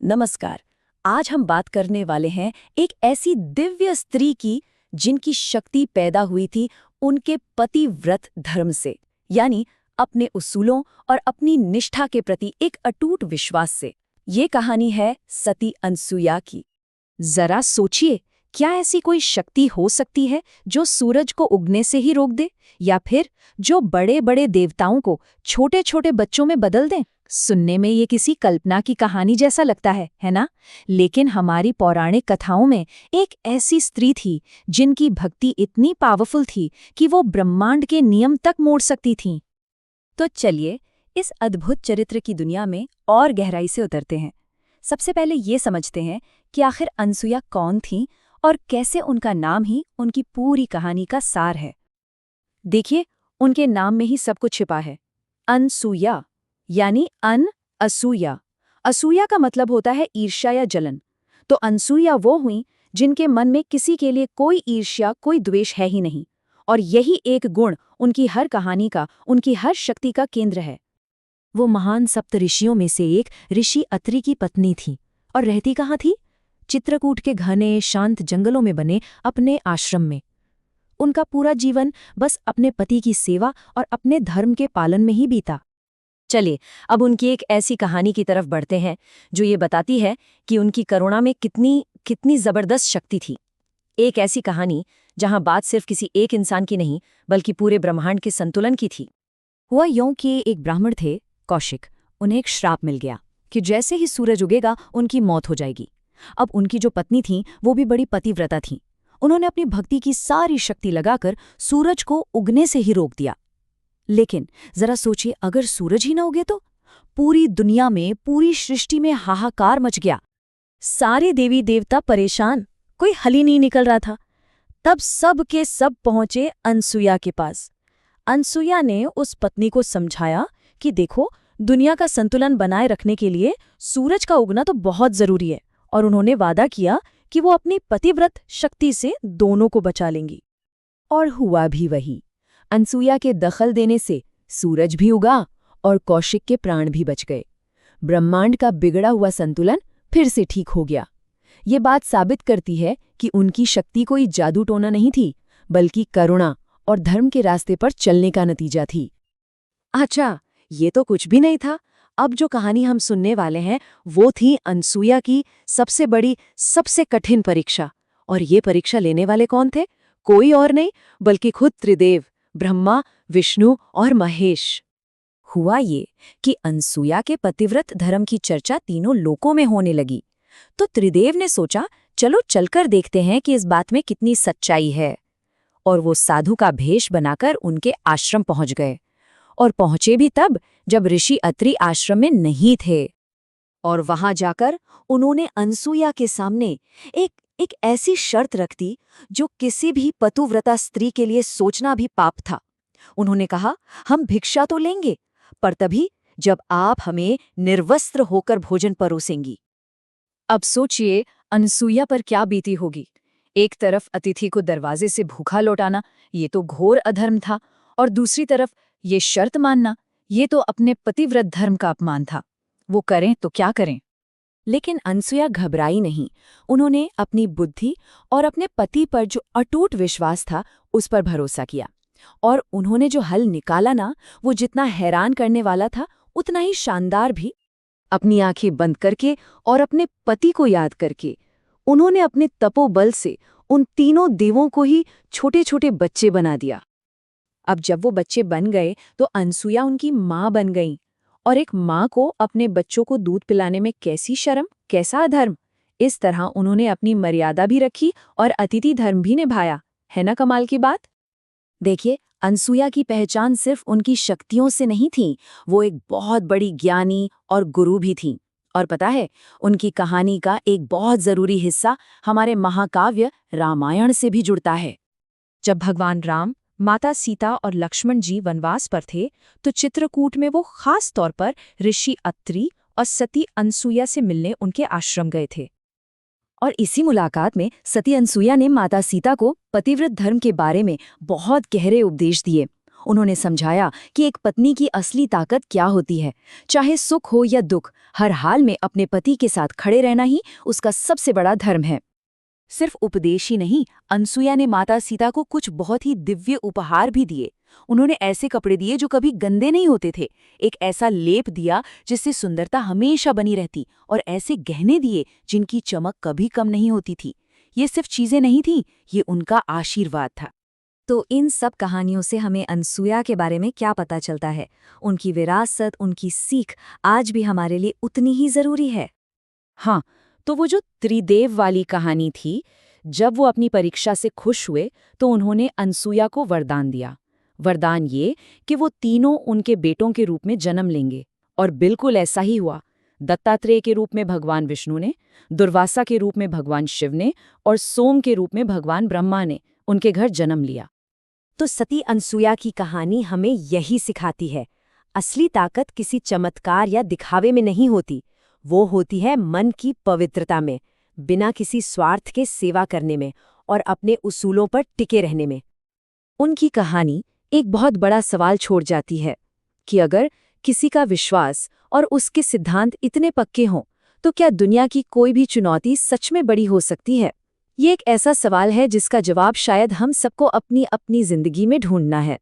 नमस्कार। आज हम बात करने वाले हैं एक ऐसी दिव्य स्त्री की जिनकी शक्ति पैदा हुई थी उनके पतिव्रत धर्म से, यानी अपने उसूलों और अपनी निष्ठा के प्रति एक अटूट विश्वास से। ये कहानी है सती अनसुया की। जरा सोचिए, क्या ऐसी कोई शक्ति हो सकती है जो सूरज को उगने से ही रोक दे, या फिर जो बड़े बड़े देवताओं को छोटे छोटे बच्चों में बदल दे? सुनने में ये किसी कल्पना की कहानी जैसा लगता है ना? लेकिन हमारी पौराणिक कथाओं में एक ऐसी स्त्री थी जिनकी भक्ति इतनी पावरफुल थी कि वो ब्रह्मांड के नियम तक मोड़ सकती थी। तो चलिए इस अद्भुत चरित्र की दुनिया में और गहराई से उतरते हैं। सबसे पहले ये समझते हैं कि आखिर अनसुया कौन थी और कैसे उनका नाम ही उनकी पूरी कहानी का सार है। देखिए, उनके नाम में ही सब कुछ छिपा है। अनसुया यानी असूया। असूया का मतलब होता है ईर्ष्या या जलन। तो अनसुया वो हुई जिनके मन में किसी के लिए कोई ईर्ष्या, कोई द्वेष है ही नहीं। और यही एक गुण उनकी हर कहानी का, उनकी हर शक्ति का केंद्र है। वो महान सप्त ऋषियों में से एक ऋषि अत्रि की पत्नी थी। और रहती कहाँ थी? चित्रकूट के घने शांत जंगलों में बने अपने आश्रम में। उनका पूरा जीवन बस अपने पति की सेवा और अपने धर्म के पालन में ही बीता। चलिए अब उनकी एक ऐसी कहानी की तरफ बढ़ते हैं जो ये बताती है कि उनकी करुणा में कितनी जबरदस्त शक्ति थी। एक ऐसी कहानी जहां बात सिर्फ किसी एक इंसान की नहीं, बल्कि पूरे ब्रह्मांड के संतुलन की थी। हुआ यूं कि एक ब्राह्मण थे, कौशिक। उन्हें एक श्राप मिल गया कि जैसे ही सूरज उगेगा उनकी मौत हो जाएगी। अब उनकी जो पत्नी थी वो भी बड़ी पतिव्रता थी। उन्होंने अपनी भक्ति की सारी शक्ति लगाकर सूरज को उगने से ही रोक दिया। लेकिन जरा सोचिए, अगर सूरज ही न उगे तो? पूरी दुनिया में, पूरी सृष्टि में हाहाकार मच गया। सारे देवी देवता परेशान, कोई हल ही नहीं निकल रहा था। तब सब के सब पहुंचे अनसुया के पास। अनसुया ने उस पत्नी को समझाया कि देखो, दुनिया का संतुलन बनाए रखने के लिए सूरज का उगना तो बहुत जरूरी है। और उन्होंने वादा किया कि वो अपनी पतिव्रत शक्ति से दोनों को बचा लेंगी। और हुआ भी वही। अनसुया के दखल देने से सूरज भी उगा और कौशिक के प्राण भी बच गए। ब्रह्मांड का बिगड़ा हुआ संतुलन फिर से ठीक हो गया। ये बात साबित करती है कि उनकी शक्ति कोई जादू टोना नहीं थी, बल्कि करुणा और धर्म के रास्ते पर चलने का नतीजा थी। अच्छा, ये तो कुछ भी नहीं था। अब जो कहानी हम सुनने वाले हैं वो थी अनसुया की सबसे बड़ी, सबसे कठिन परीक्षा। और ये परीक्षा लेने वाले कौन थे? कोई और नहीं बल्कि खुद त्रिदेव, ब्रह्मा, विष्णु और महेश। हुआ ये कि अनसुया के पतिव्रत धर्म की चर्चा तीनों लोकों में होने लगी। तो त्रिदेव ने सोचा, चलो चलकर देखते हैं कि इस बात में कितनी सच्चाई है। और वो साधु का भेष बनाकर उनके आश्रम पहुंच गए। और पहुंचे भी तब जब ऋषि अत्रि आश्रम में नहीं थे। और वहां जाकर उन्होंने अनसुया के सामने एक ऐसी शर्त रख दी जो किसी भी पतिव्रता स्त्री के लिए सोचना भी पाप था। उन्होंने कहा, हम भिक्षा तो लेंगे, पर तभी जब आप हमें निर्वस्त्र होकर भोजन परोसेंगी। अब सोचिए अनसुया पर क्या बीती होगी। एक तरफ अतिथि को दरवाजे से भूखा लौटाना, ये तो घोर अधर्म था। और दूसरी तरफ ये शर्त मानना, ये तो अपने पतिव्रत धर्म का अपमान था। वो करें तो क्या करें? लेकिन अनसुया घबराई नहीं। उन्होंने अपनी बुद्धि और अपने पति पर जो अटूट विश्वास था उस पर भरोसा किया। और उन्होंने जो हल निकाला ना, वो जितना हैरान करने वाला था उतना ही शानदार भी। अपनी आंखें बंद करके और अपने पति को याद करके उन्होंने अपने तपोबल से उन तीनों देवों को ही छोटे छोटे बच्चे बना दिया। अब जब वो बच्चे बन गए तो अनसुया उनकी माँ बन गई। और एक माँ को अपने बच्चों को दूध पिलाने में कैसी शर्म, कैसा अधर्म। इस तरह उन्होंने अपनी मर्यादा भी रखी और अतिथि धर्म भी निभाया। है ना कमाल की बात? देखिए, अनसुया की पहचान सिर्फ उनकी शक्तियों से नहीं थी, वो एक बहुत बड़ी ज्ञानी और गुरु भी थी। और पता है, उनकी कहानी का एक बहुत जरूरी हिस्सा हमारे महाकाव्य रामायण से भी जुड़ता है। जब भगवान राम, माता सीता और लक्ष्मण जी वनवास पर थे तो चित्रकूट में वो खास तौर पर ऋषि अत्रि और सती अनसुया से मिलने उनके आश्रम गए थे। और इसी मुलाकात में सती अनसुया ने माता सीता को पतिव्रत धर्म के बारे में बहुत गहरे उपदेश दिए। उन्होंने समझाया कि एक पत्नी की असली ताकत क्या होती है। चाहे सुख हो या दुख, हर हाल में अपने पति के साथ खड़े रहना ही उसका सबसे बड़ा धर्म है। सिर्फ उपदेश ही नहीं, अनसुया ने माता सीता को कुछ बहुत ही दिव्य उपहार भी दिए। उन्होंने ऐसे कपड़े दिए जो कभी गंदे नहीं होते थे, एक ऐसा लेप दिया जिससे सुंदरता हमेशा बनी रहती, और ऐसे गहने दिए जिनकी चमक कभी कम नहीं होती थी। ये सिर्फ चीजें नहीं थीं, ये उनका आशीर्वाद था। तो इन सब कहानियों से हमें अनसुया के बारे में क्या पता चलता है? उनकी विरासत, उनकी सीख आज भी हमारे लिए उतनी ही जरूरी है। हाँ, तो वो जो त्रिदेव वाली कहानी थी, जब वो अपनी परीक्षा से खुश हुए तो उन्होंने अनसुया को वरदान दिया। वरदान ये कि वो तीनों उनके बेटों के रूप में जन्म लेंगे, और बिल्कुल ऐसा ही हुआ। दत्तात्रेय के रूप में भगवान विष्णु ने, दुर्वासा के रूप में भगवान शिव ने, और सोम के रूप में भगवान ब्रह्मा ने उनके घर जन्म लिया। तो सती अनसुया की कहानी हमें यही सिखाती है, असली ताकत किसी चमत्कार या दिखावे में नहीं होती, वो होती है मन की पवित्रता में, बिना किसी स्वार्थ के सेवा करने में और अपने उसूलों पर टिके रहने में। उनकी कहानी एक बहुत बड़ा सवाल छोड़ जाती है कि अगर किसी का विश्वास और उसके सिद्धांत इतने पक्के हों, तो क्या दुनिया की कोई भी चुनौती सच में बड़ी हो सकती है? ये एक ऐसा सवाल है जिसका जवाब शायद हम सबको अपनी अपनी जिंदगी में ढूंढना है।